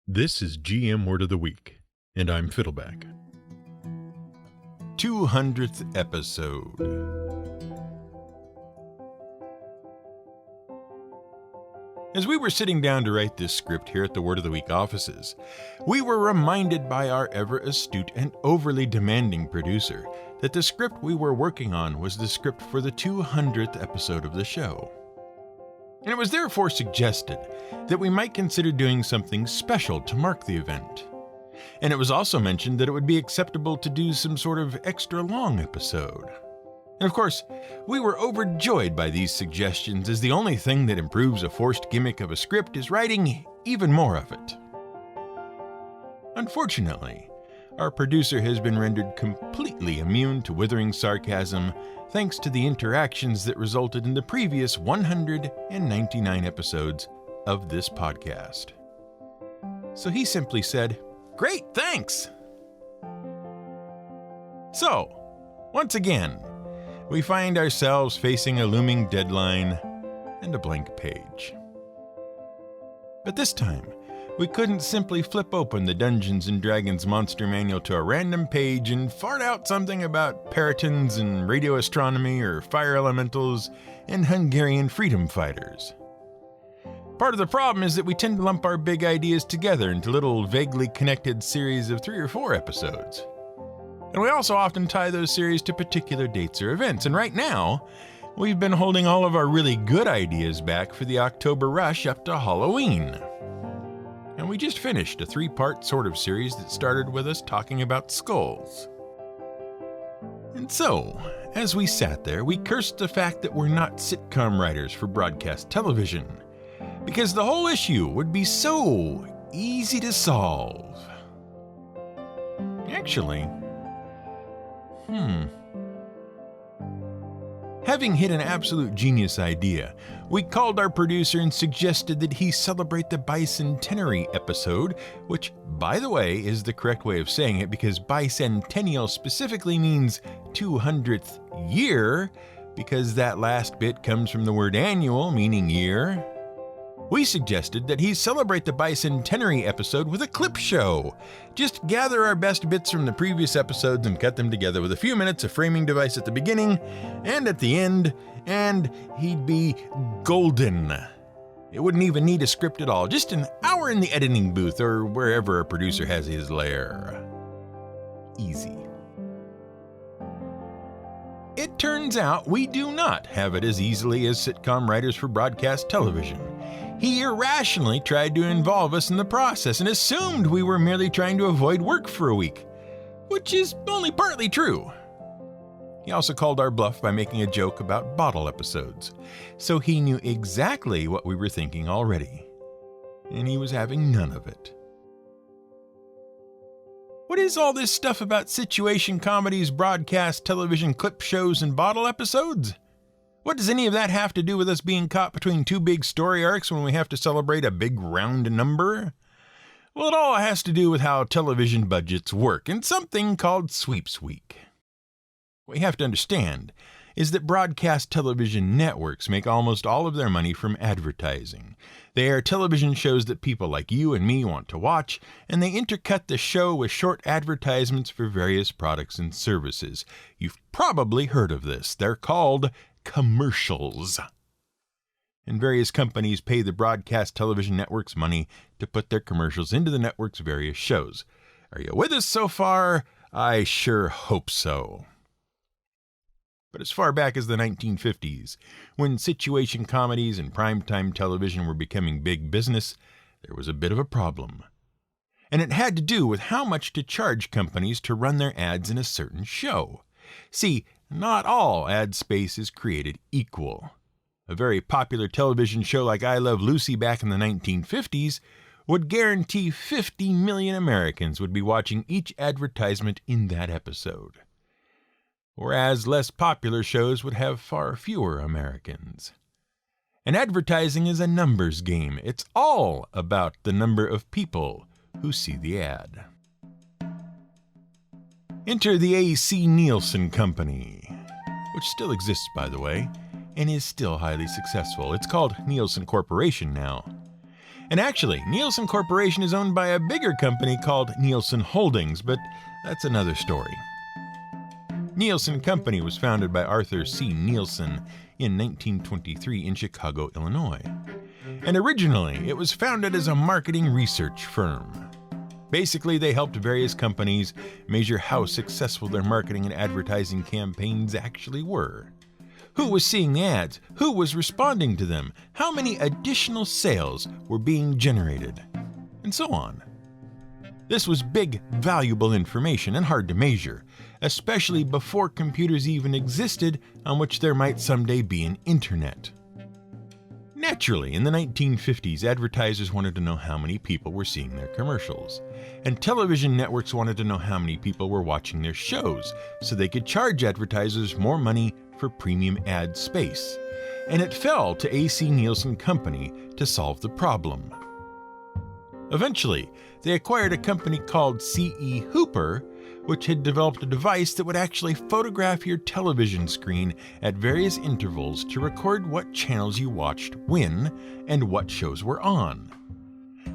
This is GM Word of the Week, and I'm Fiddleback. 200th episode. As we were sitting down to write this script here at the Word of the Week offices, we were reminded by our ever-astute and overly demanding producer that the script we were working on was the script for the 200th episode of the show. And it was therefore suggested that we might consider doing something special to mark the event. And it was also mentioned that it would be acceptable to do some sort of extra long episode. And of course, we were overjoyed by these suggestions, as the only thing that improves a forced gimmick of a script is writing even more of it. Unfortunately, our producer has been rendered completely immune to withering sarcasm thanks to the interactions that resulted in the previous 199 episodes of this podcast. So he simply said, "Great, thanks!" So, once again, we find ourselves facing a looming deadline and a blank page. But this time, we couldn't simply flip open the Dungeons & Dragons Monster Manual to a random page and fart out something about peritons and radio astronomy or fire elementals and Hungarian freedom fighters. Part of the problem is that we tend to lump our big ideas together into little vaguely connected series of 3 or 4 episodes. And we also often tie those series to particular dates or events. And right now, we've been holding all of our really good ideas back for the October rush up to Halloween. And we just finished a 3-part sort of series that started with us talking about skulls. And so, as we sat there, we cursed the fact that we're not sitcom writers for broadcast television, because the whole issue would be so easy to solve. Actually, having hit an absolute genius idea, we called our producer and suggested that he celebrate the bicentenary episode, which, by the way, is the correct way of saying it because bicentennial specifically means 200th year, because that last bit comes from the word annual, meaning year. We suggested that he celebrate the bicentenary episode with a clip show. Just gather our best bits from the previous episodes and cut them together with a few minutes of framing device at the beginning and at the end, and he'd be golden. It wouldn't even need a script at all, just an hour in the editing booth or wherever a producer has his lair. Easy. It turns out we do not have it as easily as sitcom writers for broadcast television. He irrationally tried to involve us in the process and assumed we were merely trying to avoid work for a week, which is only partly true. He also called our bluff by making a joke about bottle episodes, so he knew exactly what we were thinking already, and he was having none of it. What is all this stuff about situation comedies, broadcast television clip shows, and bottle episodes? What does any of that have to do with us being caught between 2 big story arcs when we have to celebrate a big round number? Well, it all has to do with how television budgets work and something called Sweeps Week. What you have to understand is that broadcast television networks make almost all of their money from advertising. They are television shows that people like you and me want to watch, and they intercut the show with short advertisements for various products and services. You've probably heard of this. They're called commercials. And various companies pay the broadcast television networks money to put their commercials into the network's various shows. Are you with us so far? I sure hope so. But as far back as the 1950s, when situation comedies and primetime television were becoming big business, there was a bit of a problem. And it had to do with how much to charge companies to run their ads in a certain show. See, not all ad space is created equal. A very popular television show like I Love Lucy back in the 1950s would guarantee 50 million Americans would be watching each advertisement in that episode. Whereas less popular shows would have far fewer Americans. And advertising is a numbers game. It's all about the number of people who see the ad. Enter the A.C. Nielsen Company, which still exists, by the way, and is still highly successful. It's called Nielsen Corporation now. And actually, Nielsen Corporation is owned by a bigger company called Nielsen Holdings, but that's another story. Nielsen Company was founded by Arthur C. Nielsen in 1923 in Chicago, Illinois. And originally, it was founded as a marketing research firm. Basically, they helped various companies measure how successful their marketing and advertising campaigns actually were. Who was seeing the ads? Who was responding to them? How many additional sales were being generated? And so on. This was big, valuable information and hard to measure, especially before computers even existed on which there might someday be an internet. Naturally, in the 1950s, advertisers wanted to know how many people were seeing their commercials, and television networks wanted to know how many people were watching their shows so they could charge advertisers more money for premium ad space. And it fell to A.C. Nielsen Company to solve the problem. Eventually, they acquired a company called C.E. Hooper, which had developed a device that would actually photograph your television screen at various intervals to record what channels you watched when and what shows were on.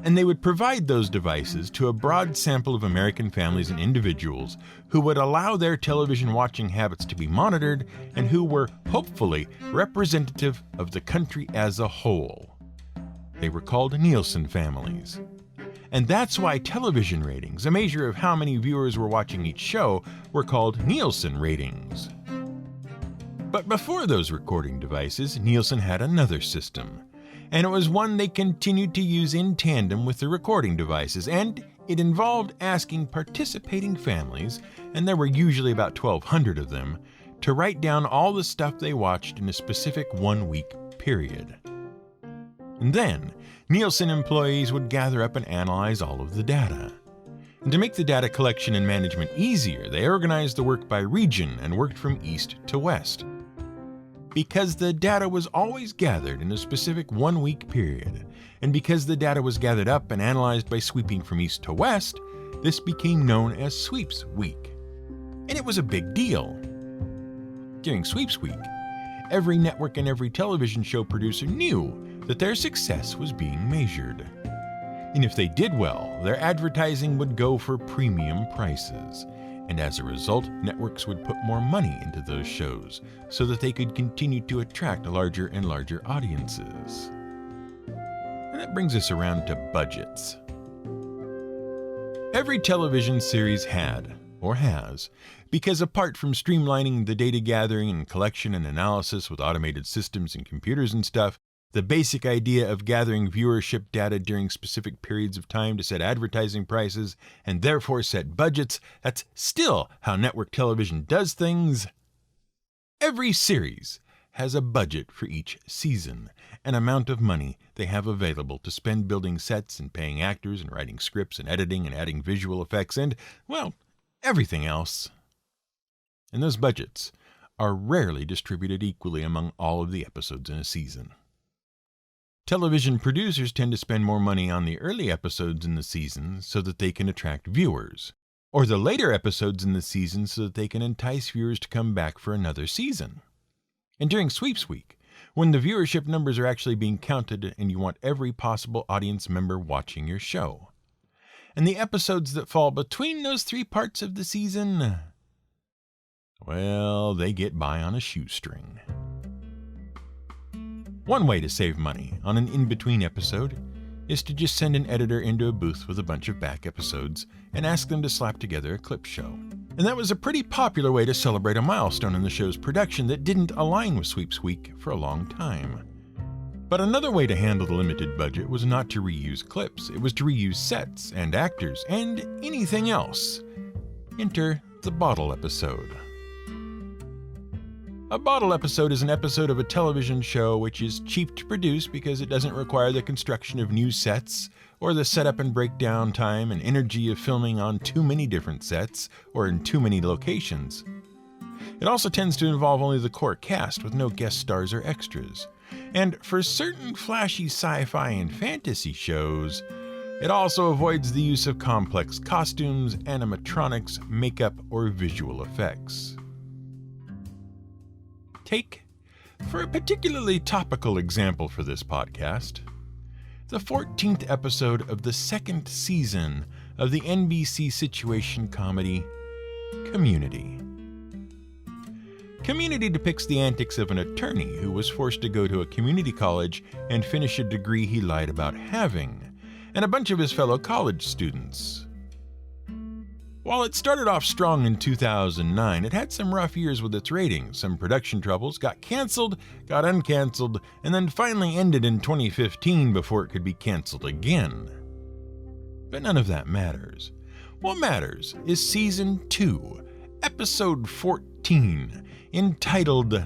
And they would provide those devices to a broad sample of American families and individuals who would allow their television watching habits to be monitored and who were, hopefully, representative of the country as a whole. They were called Nielsen families. And that's why television ratings, a measure of how many viewers were watching each show, were called Nielsen ratings. But before those recording devices, Nielsen had another system. And it was one they continued to use in tandem with the recording devices, and it involved asking participating families, and there were usually about 1,200 of them, to write down all the stuff they watched in a specific one-week period. And then, Nielsen employees would gather up and analyze all of the data. And to make the data collection and management easier, they organized the work by region and worked from east to west. Because the data was always gathered in a specific one-week period, and because the data was gathered up and analyzed by sweeping from east to west, this became known as Sweeps Week. And it was a big deal. During Sweeps Week, every network and every television show producer knew that their success was being measured. And if they did well, their advertising would go for premium prices. And as a result, networks would put more money into those shows so that they could continue to attract larger and larger audiences. And that brings us around to budgets. Every television series had, or has, because apart from streamlining the data gathering and collection and analysis with automated systems and computers and stuff, the basic idea of gathering viewership data during specific periods of time to set advertising prices and therefore set budgets, that's still how network television does things. Every series has a budget for each season, an amount of money they have available to spend building sets and paying actors and writing scripts and editing and adding visual effects and, well, everything else. And those budgets are rarely distributed equally among all of the episodes in a season. Television producers tend to spend more money on the early episodes in the season so that they can attract viewers, or the later episodes in the season so that they can entice viewers to come back for another season. And during Sweeps Week, when the viewership numbers are actually being counted and you want every possible audience member watching your show. And the episodes that fall between those three parts of the season, well, they get by on a shoestring. One way to save money on an in-between episode is to just send an editor into a booth with a bunch of back episodes and ask them to slap together a clip show. And that was a pretty popular way to celebrate a milestone in the show's production that didn't align with Sweeps Week for a long time. But another way to handle the limited budget was not to reuse clips, it was to reuse sets and actors and anything else. Enter the bottle episode. A bottle episode is an episode of a television show which is cheap to produce because it doesn't require the construction of new sets or the setup and breakdown time and energy of filming on too many different sets or in too many locations. It also tends to involve only the core cast with no guest stars or extras. And for certain flashy sci-fi and fantasy shows, it also avoids the use of complex costumes, animatronics, makeup, or visual effects. Take, for a particularly topical example for this podcast, the 14th episode of the second season of the NBC situation comedy Community. Community depicts the antics of an attorney who was forced to go to a community college and finish a degree he lied about having, and a bunch of his fellow college students. While it started off strong in 2009, it had some rough years with its ratings, some production troubles, got canceled, got uncanceled, and then finally ended in 2015 before it could be canceled again. But none of that matters. What matters is Season 2, Episode 14, entitled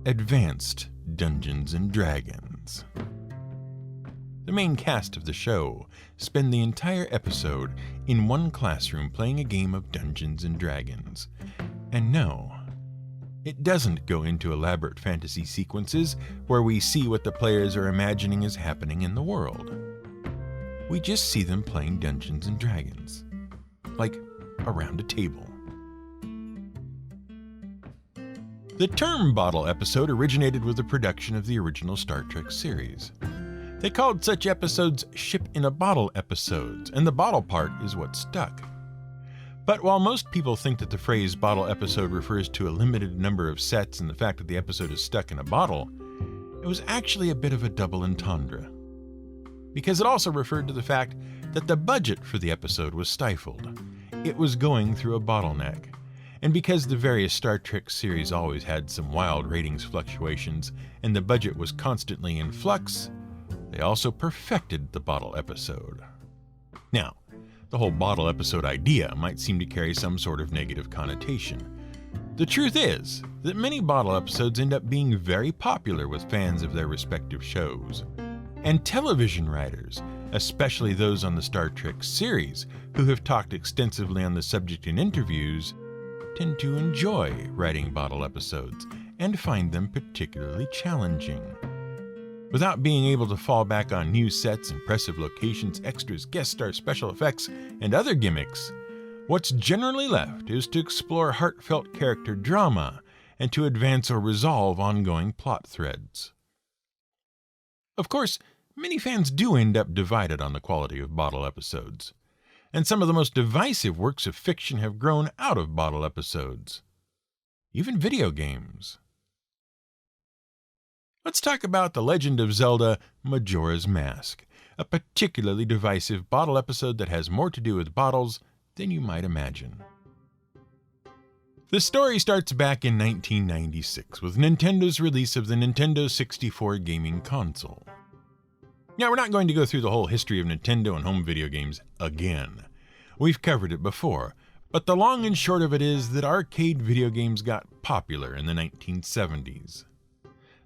Advanced Dungeons & Dragons. The main cast of the show spend the entire episode in one classroom playing a game of Dungeons & Dragons. And no, it doesn't go into elaborate fantasy sequences where we see what the players are imagining is happening in the world. We just see them playing Dungeons & Dragons, like around a table. The term bottle episode originated with the production of the original Star Trek series. They called such episodes ship-in-a-bottle episodes, and the bottle part is what stuck. But while most people think that the phrase bottle episode refers to a limited number of sets and the fact that the episode is stuck in a bottle, it was actually a bit of a double entendre. Because it also referred to the fact that the budget for the episode was stifled. It was going through a bottleneck. And because the various Star Trek series always had some wild ratings fluctuations and the budget was constantly in flux, they also perfected the bottle episode. Now, the whole bottle episode idea might seem to carry some sort of negative connotation. The truth is that many bottle episodes end up being very popular with fans of their respective shows. And television writers, especially those on the Star Trek series who have talked extensively on the subject in interviews, tend to enjoy writing bottle episodes and find them particularly challenging. Without being able to fall back on new sets, impressive locations, extras, guest stars, special effects, and other gimmicks, what's generally left is to explore heartfelt character drama and to advance or resolve ongoing plot threads. Of course, many fans do end up divided on the quality of bottle episodes, and some of the most divisive works of fiction have grown out of bottle episodes. Even video games. Let's talk about The Legend of Zelda: Majora's Mask, a particularly divisive bottle episode that has more to do with bottles than you might imagine. The story starts back in 1996 with Nintendo's release of the Nintendo 64 gaming console. Now, we're not going to go through the whole history of Nintendo and home video games again. We've covered it before, but the long and short of it is that arcade video games got popular in the 1970s.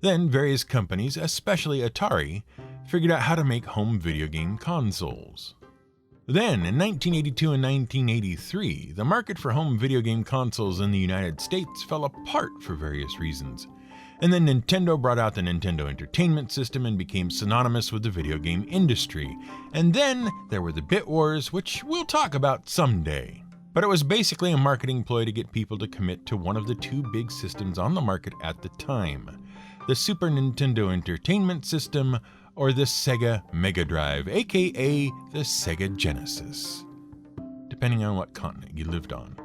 Then various companies, especially Atari, figured out how to make home video game consoles. Then, in 1982 and 1983, the market for home video game consoles in the United States fell apart for various reasons. And then Nintendo brought out the Nintendo Entertainment System and became synonymous with the video game industry. And then there were the bit wars, which we'll talk about someday. But it was basically a marketing ploy to get people to commit to one of the two big systems on the market at the time: the Super Nintendo Entertainment System or the Sega Mega Drive, aka the Sega Genesis, depending on what continent you lived on.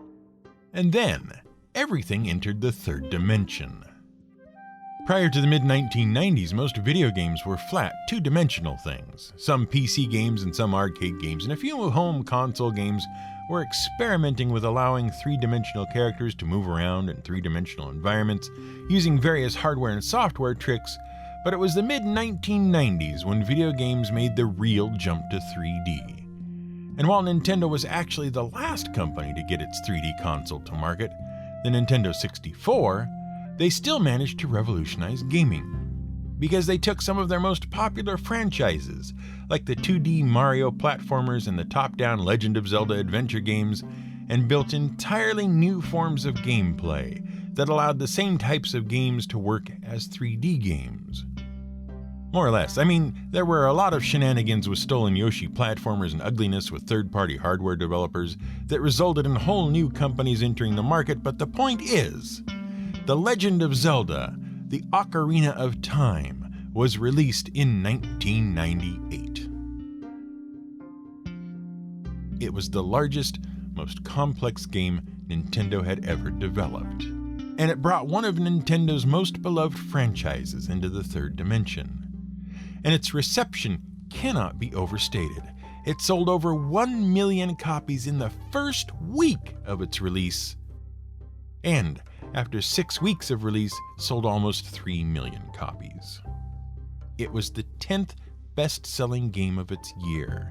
And then everything entered the third dimension. Prior to the mid-1990s, most video games were flat, two-dimensional things. Some PC games and some arcade games, and a few home console games were experimenting with allowing three-dimensional characters to move around in three-dimensional environments, using various hardware and software tricks, but it was the mid-1990s when video games made the real jump to 3D. And while Nintendo was actually the last company to get its 3D console to market, the Nintendo 64, they still managed to revolutionize gaming, because they took some of their most popular franchises, like the 2D Mario platformers and the top-down Legend of Zelda adventure games, and built entirely new forms of gameplay that allowed the same types of games to work as 3D games. More or less. I mean, there were a lot of shenanigans with stolen Yoshi platformers and ugliness with third-party hardware developers that resulted in whole new companies entering the market, but the point is, The Legend of Zelda: The Ocarina of Time was released in 1998. It was the largest, most complex game Nintendo had ever developed, and it brought one of Nintendo's most beloved franchises into the third dimension. And its reception cannot be overstated. It sold over 1 million copies in the first week of its release, and after 6 weeks of release, sold almost 3 million copies. It was the 10th best-selling game of its year.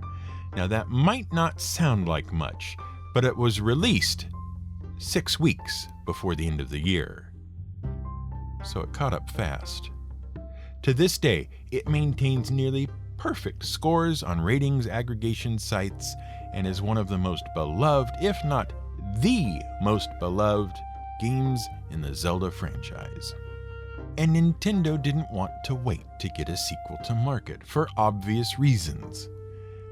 Now that might not sound like much, but it was released 6 weeks before the end of the year, so it caught up fast. To this day, it maintains nearly perfect scores on ratings aggregation sites and is one of the most beloved, if not the most beloved, games in the Zelda franchise. And Nintendo didn't want to wait to get a sequel to market for obvious reasons.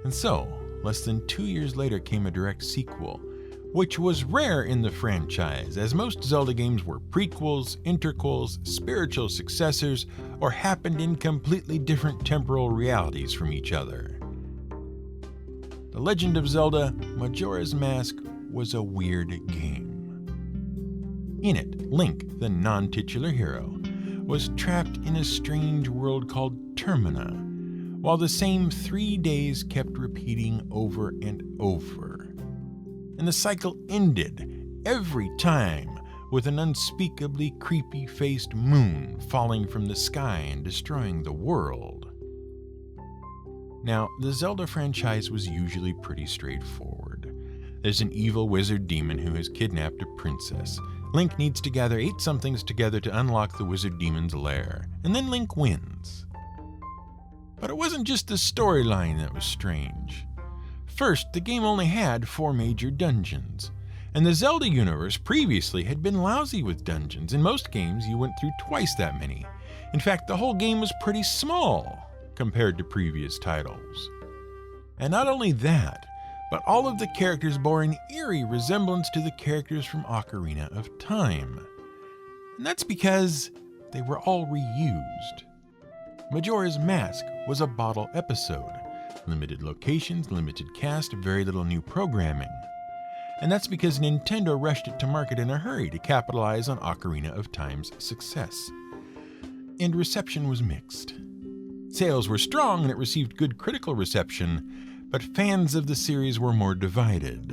And so, less than 2 years later came a direct sequel, which was rare in the franchise, as most Zelda games were prequels, interquels, spiritual successors, or happened in completely different temporal realities from each other. The Legend of Zelda: Majora's Mask was a weird game. In it, Link, the non-titular hero, was trapped in a strange world called Termina, while the same 3 days kept repeating over and over. And the cycle ended every time with an unspeakably creepy-faced moon falling from the sky and destroying the world. Now, the Zelda franchise was usually pretty straightforward. There's an evil wizard demon who has kidnapped a princess. Link needs to gather 8 somethings together to unlock the wizard demon's lair, and then Link wins. But it wasn't just the storyline that was strange. First, the game only had 4 major dungeons, and the Zelda universe previously had been lousy with dungeons. In most games, you went through twice that many. In fact, the whole game was pretty small compared to previous titles. And not only that, but all of the characters bore an eerie resemblance to the characters from Ocarina of Time. And that's because they were all reused. Majora's Mask was a bottle episode. Limited locations, limited cast, very little new programming. And that's because Nintendo rushed it to market in a hurry to capitalize on Ocarina of Time's success. And reception was mixed. Sales were strong and it received good critical reception, but fans of the series were more divided.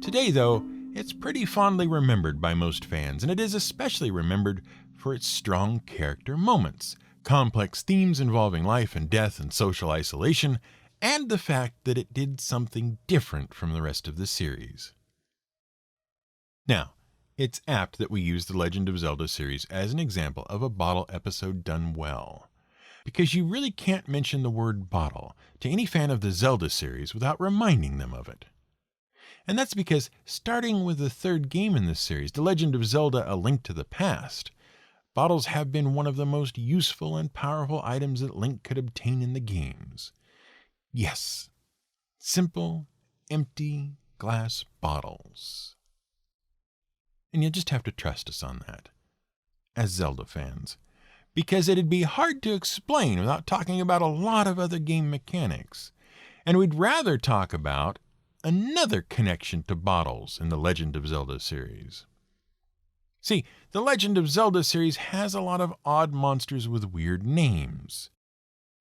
Today, though, it's pretty fondly remembered by most fans, and it is especially remembered for its strong character moments, complex themes involving life and death and social isolation, and the fact that it did something different from the rest of the series. Now, it's apt that we use the Legend of Zelda series as an example of a bottle episode done well, because you really can't mention the word bottle to any fan of the Zelda series without reminding them of it. And that's because, starting with the third game in this series, The Legend of Zelda: A Link to the Past, bottles have been one of the most useful and powerful items that Link could obtain in the games. Yes, simple, empty glass bottles. And you'll just have to trust us on that, as Zelda fans, because it'd be hard to explain without talking about a lot of other game mechanics. And we'd rather talk about another connection to bottles in the Legend of Zelda series. See, the Legend of Zelda series has a lot of odd monsters with weird names.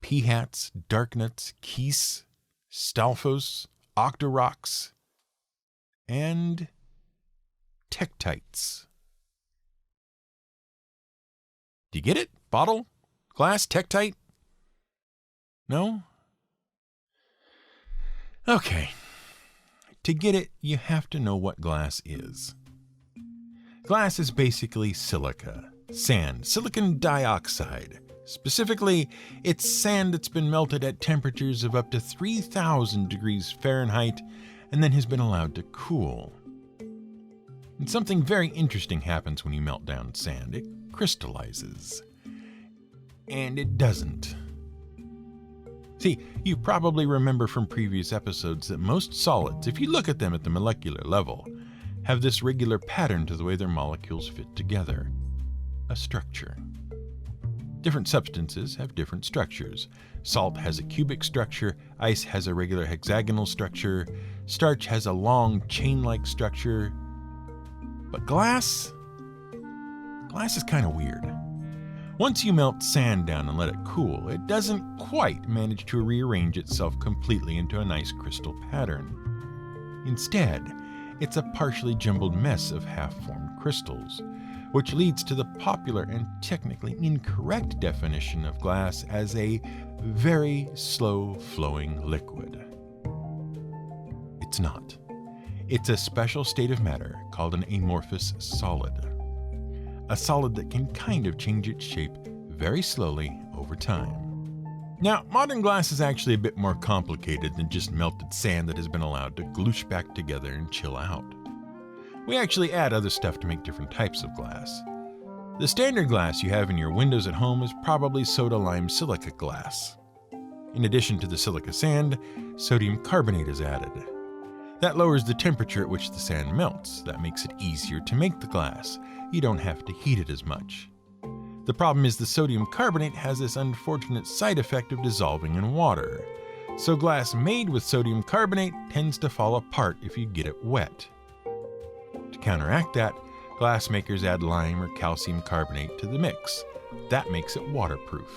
Peahats, Darknuts, Keese, Stalfos, Octoroks, and Tektites. Do you get it? Bottle? Glass? Tektite? No? Okay. To get it, you have to know what glass is. Glass is basically silica, sand, silicon dioxide. Specifically, it's sand that's been melted at temperatures of up to 3,000 degrees Fahrenheit and then has been allowed to cool. And something very interesting happens when you melt down sand. It crystallizes. And it doesn't. See, you probably remember from previous episodes that most solids, if you look at them at the molecular level, have this regular pattern to the way their molecules fit together. A structure. Different substances have different structures. Salt has a cubic structure, ice has a regular hexagonal structure, starch has a long chain-like structure. But glass is kind of weird. Once you melt sand down and let it cool, it doesn't quite manage to rearrange itself completely into a nice crystal pattern. Instead, it's a partially jumbled mess of half-formed crystals, which leads to the popular and technically incorrect definition of glass as a very slow-flowing liquid. It's not. It's a special state of matter called an amorphous solid. A solid that can kind of change its shape very slowly over time. Now, modern glass is actually a bit more complicated than just melted sand that has been allowed to gloosh back together and chill out. We actually add other stuff to make different types of glass. The standard glass you have in your windows at home is probably soda lime silica glass. In addition to the silica sand, sodium carbonate is added. That lowers the temperature at which the sand melts. That makes it easier to make the glass. You don't have to heat it as much. The problem is the sodium carbonate has this unfortunate side effect of dissolving in water. So glass made with sodium carbonate tends to fall apart if you get it wet. To counteract that, glass makers add lime or calcium carbonate to the mix. That makes it waterproof.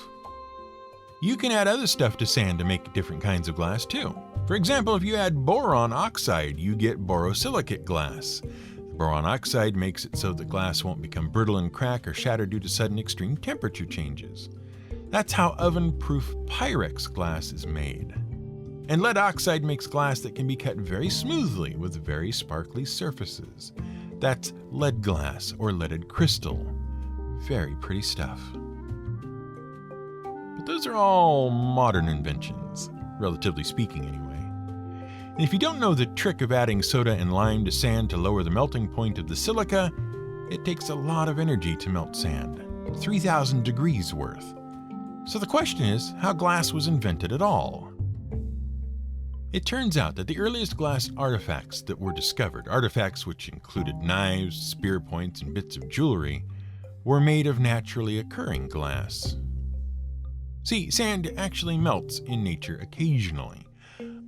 You can add other stuff to sand to make different kinds of glass too. For example, if you add boron oxide, you get borosilicate glass. The boron oxide makes it so that glass won't become brittle and crack or shatter due to sudden extreme temperature changes. That's how oven-proof Pyrex glass is made. And lead oxide makes glass that can be cut very smoothly with very sparkly surfaces. That's lead glass or leaded crystal. Very pretty stuff. But those are all modern inventions, relatively speaking anyway. And if you don't know the trick of adding soda and lime to sand to lower the melting point of the silica, it takes a lot of energy to melt sand, 3,000 degrees worth. So the question is, how glass was invented at all? It turns out that the earliest glass artifacts that were discovered, artifacts which included knives, spear points, and bits of jewelry, were made of naturally occurring glass. See, sand actually melts in nature occasionally.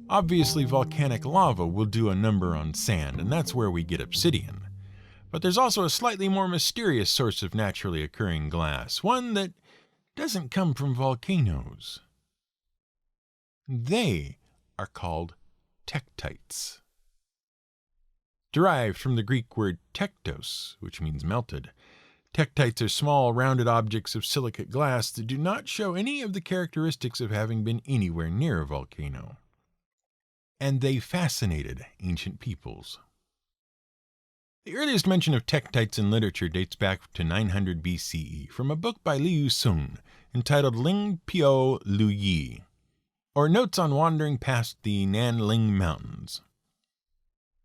Obviously, volcanic lava will do a number on sand, and that's where we get obsidian. But there's also a slightly more mysterious source of naturally occurring glass, one that doesn't come from volcanoes. They are called tektites. Derived from the Greek word tektos, which means melted, tektites are small, rounded objects of silicate glass that do not show any of the characteristics of having been anywhere near a volcano. And they fascinated ancient peoples. The earliest mention of tektites in literature dates back to 900 BCE from a book by Liu Sun entitled Ling Piao Lu Yi, or Notes on Wandering Past the Nanling Mountains.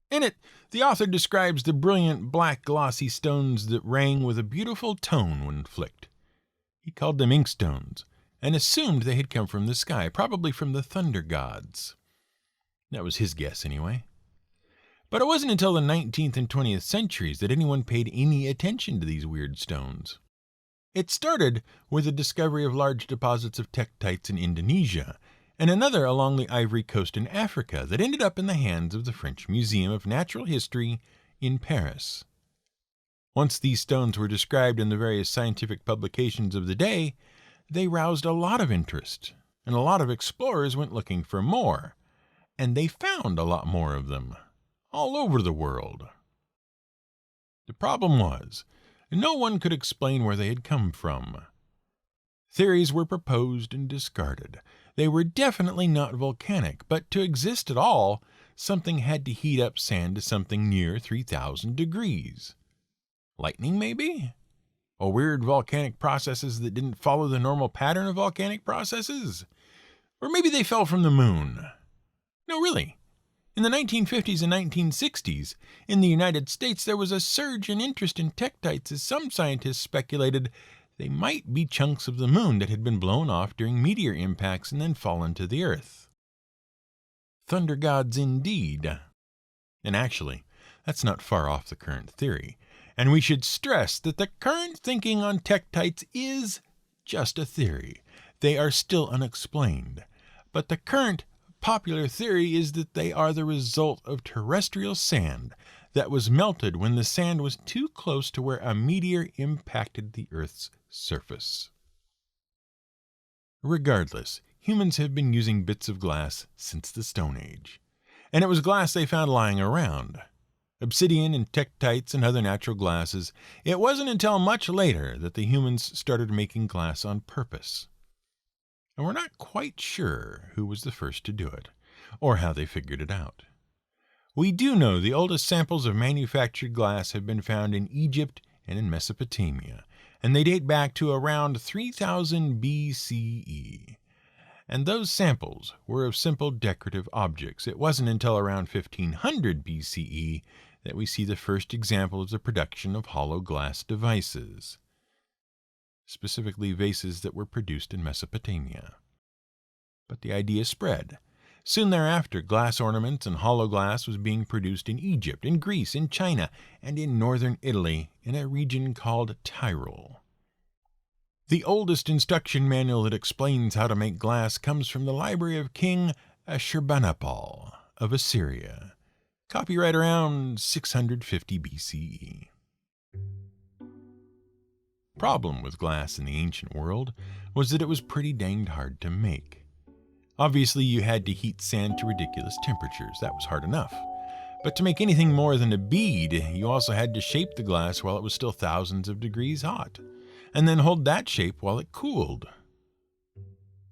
In it, the author describes the brilliant black glossy stones that rang with a beautiful tone when flicked. He called them inkstones, and assumed they had come from the sky, probably from the thunder gods. That was his guess anyway. But it wasn't until the 19th and 20th centuries that anyone paid any attention to these weird stones. It started with the discovery of large deposits of tektites in Indonesia, and another along the Ivory Coast in Africa that ended up in the hands of the French Museum of Natural History in Paris. Once these stones were described in the various scientific publications of the day, they roused a lot of interest, and a lot of explorers went looking for more, and they found a lot more of them, all over the world. The problem was, no one could explain where they had come from. Theories were proposed and discarded. They were definitely not volcanic, but to exist at all, something had to heat up sand to something near 3,000 degrees. Lightning, maybe? Or weird volcanic processes that didn't follow the normal pattern of volcanic processes? Or maybe they fell from the moon. No, really. In the 1950s and 1960s, in the United States, there was a surge in interest in tektites as some scientists speculated they might be chunks of the moon that had been blown off during meteor impacts and then fallen to the earth. Thunder gods indeed. And actually, that's not far off the current theory. And we should stress that the current thinking on tektites is just a theory. They are still unexplained. But the current popular theory is that they are the result of terrestrial sand that was melted when the sand was too close to where a meteor impacted the Earth's surface. Regardless, humans have been using bits of glass since the Stone Age. And it was glass they found lying around. Obsidian and tektites and other natural glasses. It wasn't until much later that the humans started making glass on purpose. And we're not quite sure who was the first to do it, or how they figured it out. We do know the oldest samples of manufactured glass have been found in Egypt and in Mesopotamia, and they date back to around 3000 BCE. And those samples were of simple decorative objects. It wasn't until around 1500 BCE that we see the first example of the production of hollow glass devices, specifically vases that were produced in Mesopotamia. But the idea spread. Soon thereafter, glass ornaments and hollow glass was being produced in Egypt, in Greece, in China, and in northern Italy, in a region called Tyrol. The oldest instruction manual that explains how to make glass comes from the library of King Ashurbanipal of Assyria, copyright around 650 BCE. Problem with glass in the ancient world was that it was pretty danged hard to make. Obviously, you had to heat sand to ridiculous temperatures. That was hard enough. But to make anything more than a bead, you also had to shape the glass while it was still thousands of degrees hot, and then hold that shape while it cooled.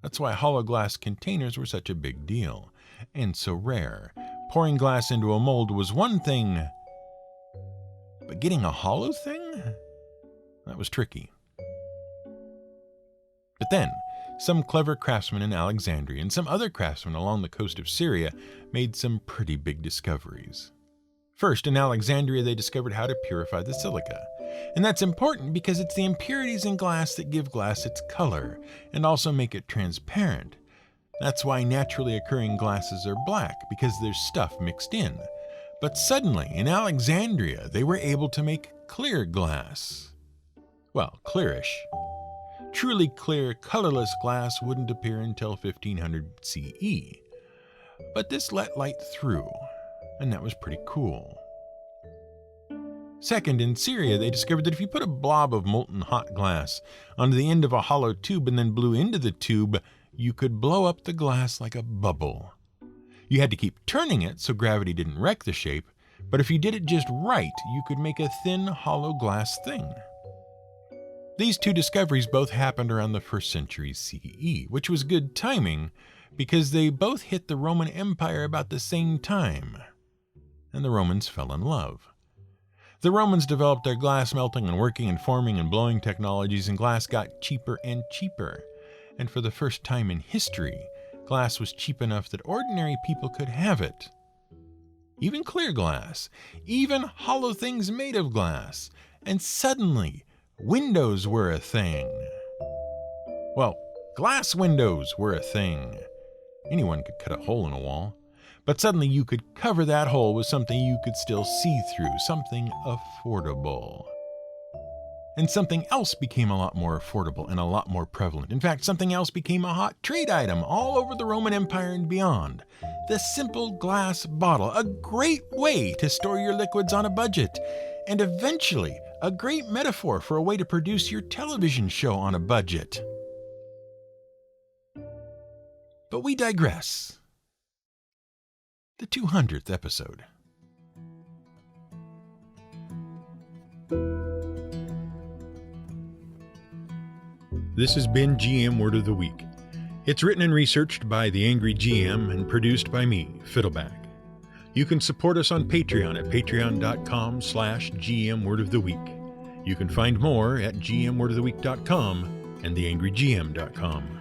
That's why hollow glass containers were such a big deal, and so rare. Pouring glass into a mold was one thing, but getting a hollow thing? That was tricky. But then, some clever craftsmen in Alexandria and some other craftsmen along the coast of Syria made some pretty big discoveries. First, in Alexandria, they discovered how to purify the silica. And that's important because it's the impurities in glass that give glass its color and also make it transparent. That's why naturally occurring glasses are black, because there's stuff mixed in. But suddenly, in Alexandria, they were able to make clear glass. Well, clearish. Truly clear, colorless glass wouldn't appear until 1500 CE. But this let light through, and that was pretty cool. Second, in Syria, they discovered that if you put a blob of molten hot glass onto the end of a hollow tube and then blew into the tube, you could blow up the glass like a bubble. You had to keep turning it so gravity didn't wreck the shape, but if you did it just right, you could make a thin, hollow glass thing. These two discoveries both happened around the 1st century CE, which was good timing because they both hit the Roman Empire about the same time, and the Romans fell in love. The Romans developed their glass melting and working and forming and blowing technologies, and glass got cheaper and cheaper. And for the first time in history, glass was cheap enough that ordinary people could have it. Even clear glass, even hollow things made of glass, and suddenly, windows were a thing. Well, glass windows were a thing. Anyone could cut a hole in a wall. But suddenly you could cover that hole with something you could still see through, something affordable. And something else became a lot more affordable and a lot more prevalent. In fact, something else became a hot trade item all over the Roman Empire and beyond. The simple glass bottle, a great way to store your liquids on a budget. And eventually, a great metaphor for a way to produce your television show on a budget. But we digress. The 200th episode. This has been GM Word of the Week. It's written and researched by The Angry GM and produced by me, Fiddleback. You can support us on Patreon at patreon.com/GM Word of the Week. You can find more at gmwordoftheweek.com and theangrygm.com.